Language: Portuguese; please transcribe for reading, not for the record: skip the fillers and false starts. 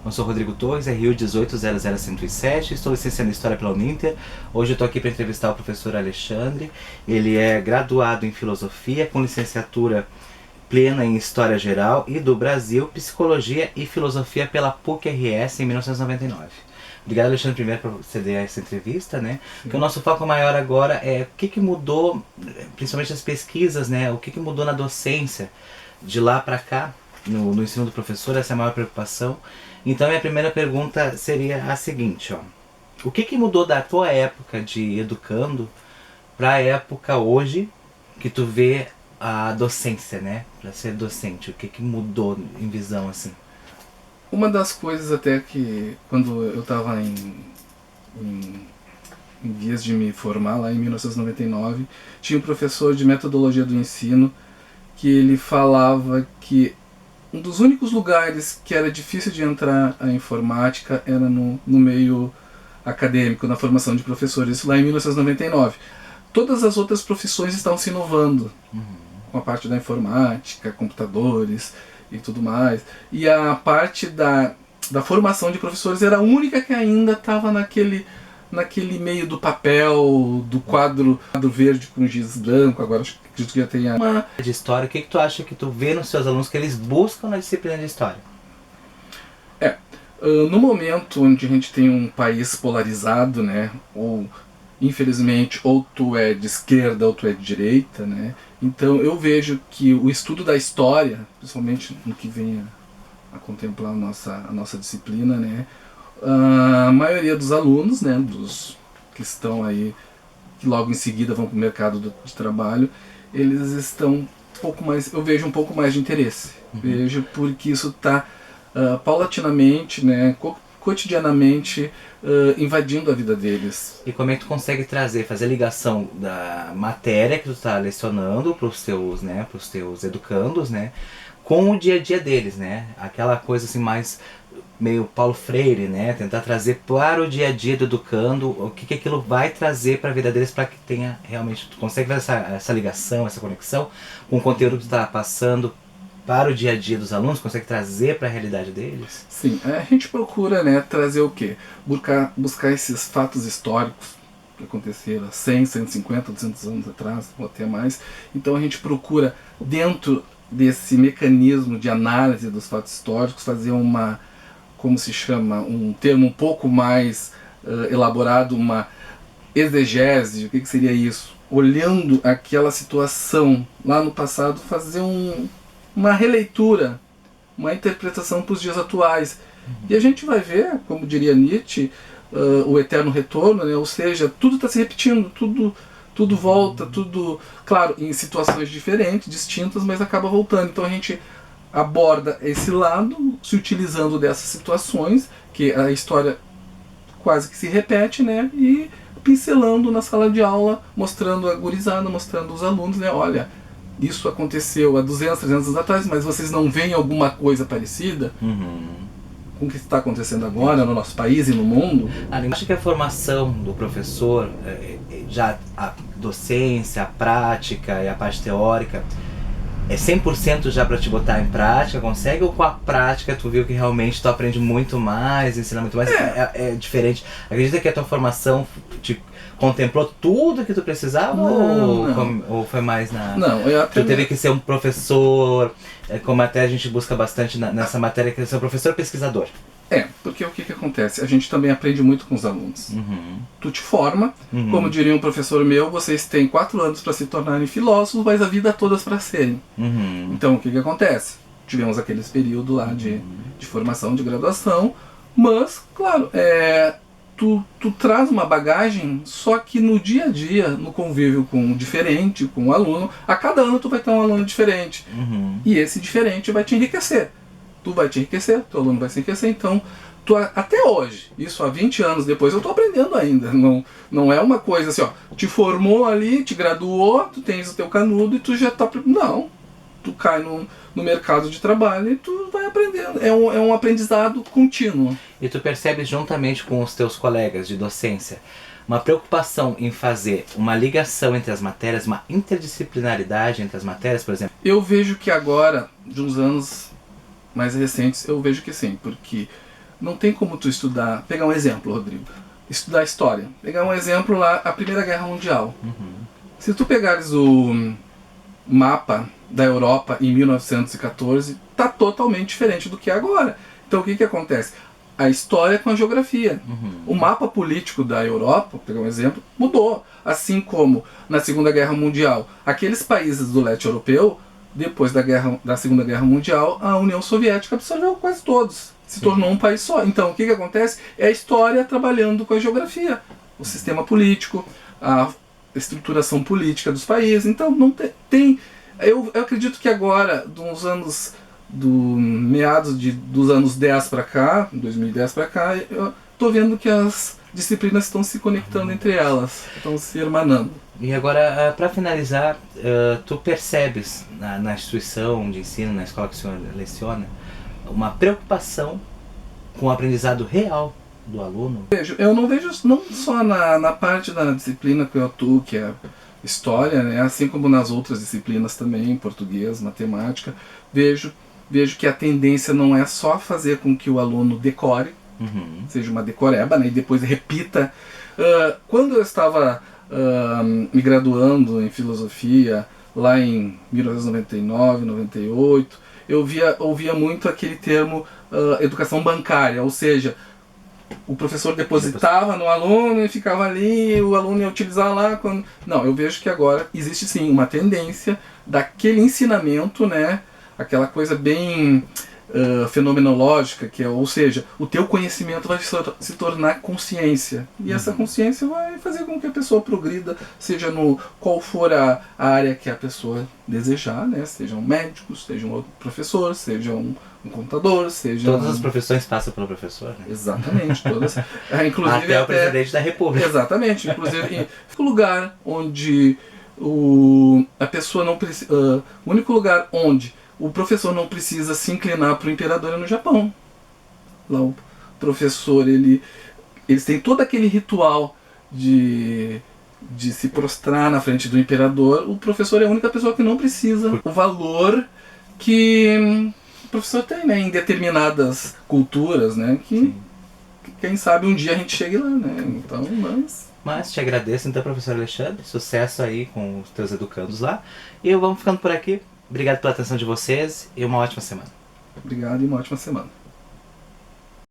Eu sou Rodrigo Torres, RU 1800107, estou licenciando em História pela Uninter. Hoje eu estou aqui para entrevistar o professor Alexandre. Ele é graduado em Filosofia, com licenciatura plena em História Geral e do Brasil, Psicologia e Filosofia pela PUC-RS em 1999. Obrigado, Alexandre, primeiro por ceder a essa entrevista, né? Porque o nosso foco maior agora é o que mudou, principalmente as pesquisas, né? O que mudou na docência de lá para cá, no ensino do professor, essa é a maior preocupação. Então, minha primeira pergunta seria a seguinte, ó. O que mudou da tua época de educando para a época hoje que tu vê a docência, né? Para ser docente, o que mudou em visão, assim? Uma das coisas até que, quando eu estava em vias de me formar, lá em 1999, tinha um professor de metodologia do ensino que ele falava que um dos únicos lugares que era difícil de entrar a informática era no meio acadêmico, na formação de professores, isso lá em 1999. Todas as outras profissões estavam se inovando, com a parte da informática, computadores e tudo mais. E a parte da formação de professores era a única que ainda estava naquele meio do papel, do quadro verde com giz branco. Agora acredito que já tenha uma... De história, o que tu acha que tu vê nos seus alunos que eles buscam na disciplina de história? No momento onde a gente tem um país polarizado, né, ou infelizmente ou tu é de esquerda ou tu é de direita, né, então eu vejo que o estudo da história, principalmente no que vem a contemplar a nossa disciplina, né, a maioria dos alunos, né, dos que estão aí, que logo em seguida vão para o mercado de trabalho, eles estão um pouco mais, eu vejo um pouco mais de interesse. Vejo porque isso está paulatinamente, né, cotidianamente invadindo a vida deles. E como é que tu consegue fazer ligação da matéria que tu está lecionando para os teus, né, pros teus educandos, né, com o dia a dia deles, né? Aquela coisa assim mais meio Paulo Freire, né? Tentar trazer para o dia a dia do educando o que aquilo vai trazer para a vida deles, para que tenha realmente... Tu consegue fazer essa ligação, essa conexão com o conteúdo que tu está passando para o dia a dia dos alunos? Consegue trazer para a realidade deles? Sim, a gente procura, né, trazer o quê? Buscar esses fatos históricos que aconteceram há 100, 150, 200 anos atrás, ou até mais. Então a gente procura, dentro desse mecanismo de análise dos fatos históricos, fazer uma, como se chama, um termo um pouco mais elaborado, uma exegese. O que seria isso? Olhando aquela situação lá no passado, fazer uma releitura, uma interpretação para os dias atuais. E a gente vai ver, como diria Nietzsche, o eterno retorno, né? Ou seja, tudo está se repetindo, tudo volta, tudo, claro, em situações diferentes, distintas, mas acaba voltando. Então a gente aborda esse lado, se utilizando dessas situações, que a história quase que se repete, né? E pincelando na sala de aula, mostrando a gurizada, mostrando os alunos, né? Olha, isso aconteceu há 200, 300 anos atrás, mas vocês não veem alguma coisa parecida com o que está acontecendo agora no nosso país e no mundo? Acho que a formação do professor, já a docência, a prática e a parte teórica, é 100% já para te botar em prática? Consegue? Ou com a prática tu viu que realmente tu aprende muito mais, ensina muito mais? É diferente. Acredita que a tua formação te contemplou tudo que tu precisava? Não. Ou foi mais na... Não, tu teve que ser um professor, como até a gente busca bastante nessa matéria, que é ser um professor pesquisador. Porque o que acontece? A gente também aprende muito com os alunos. Tu te forma, como diria um professor meu, vocês têm 4 anos para se tornarem filósofos, mas a vida toda para serem. Então o que acontece? Tivemos aquele período lá de formação, de graduação, mas, claro, tu traz uma bagagem, só que no dia a dia, no convívio com o diferente, com o aluno, a cada ano tu vai ter um aluno diferente. E esse diferente vai te enriquecer. Tu vai te enriquecer, teu aluno vai se enriquecer, então tu, até hoje, isso há 20 anos depois, eu estou aprendendo ainda. Não é uma coisa assim, ó, te formou ali, te graduou, tu tens o teu canudo e tu já está... Não, tu cai no mercado de trabalho e tu vai aprendendo. É um aprendizado contínuo. E tu percebes juntamente com os teus colegas de docência uma preocupação em fazer uma ligação entre as matérias, uma interdisciplinaridade entre as matérias, por exemplo? Eu vejo que agora, de uns anos mais recentes, eu vejo que sim, porque não tem como tu estudar, pegar um exemplo, Rodrigo, estudar história, pegar um exemplo lá, a Primeira Guerra Mundial. Se tu pegares o mapa da Europa em 1914, tá totalmente diferente do que é agora. Então o que acontece? A história com a geografia. O mapa político da Europa, vou pegar um exemplo, mudou. Assim como na Segunda Guerra Mundial, aqueles países do leste europeu, depois da Segunda Guerra Mundial, a União Soviética absorveu quase todos. Se tornou um país só. Então o que acontece? É a história trabalhando com a geografia. O sistema político, a estruturação política dos países. Então não tem... Eu acredito que agora, dos anos... meados dos anos 10 para cá, 2010 para cá, eu tô vendo que as disciplinas estão se conectando entre elas, estão se irmanando. E agora, para finalizar, tu percebes na instituição de ensino, na escola que o senhor leciona, uma preocupação com o aprendizado real do aluno? Eu não vejo não só na parte da disciplina que eu atuo, que é história, né, assim como nas outras disciplinas também, português, matemática, vejo que a tendência não é só fazer com que o aluno decore, seja uma decoreba, né, e depois repita. Quando eu estava me graduando em filosofia, lá em 1999, 98, eu ouvia muito aquele termo educação bancária, ou seja, o professor depositava no aluno e ficava ali, o aluno ia utilizar lá quando... Não, eu vejo que agora existe sim uma tendência daquele ensinamento, né, aquela coisa bem fenomenológica, que é, ou seja, o teu conhecimento vai se tornar consciência. E essa consciência vai fazer com que a pessoa progrida, seja no qual for a área que a pessoa desejar, né? Seja um médico, seja um outro professor, seja um contador, seja... Todas as profissões passam pelo professor, né? Exatamente, todas. Inclusive até o presidente da República. Exatamente, inclusive o lugar onde a pessoa não precisa... o único lugar onde o professor não precisa se inclinar para o imperador é no Japão. Lá o professor, eles têm todo aquele ritual de se prostrar na frente do imperador. O professor é a única pessoa que não precisa. O valor que o professor tem, né, em determinadas culturas, né, que quem sabe um dia a gente chegue lá, né. Então, Mas te agradeço então, professor Alexandre. Sucesso aí com os teus educandos lá. E vamos ficando por aqui. Obrigado pela atenção de vocês e uma ótima semana. Obrigado e uma ótima semana.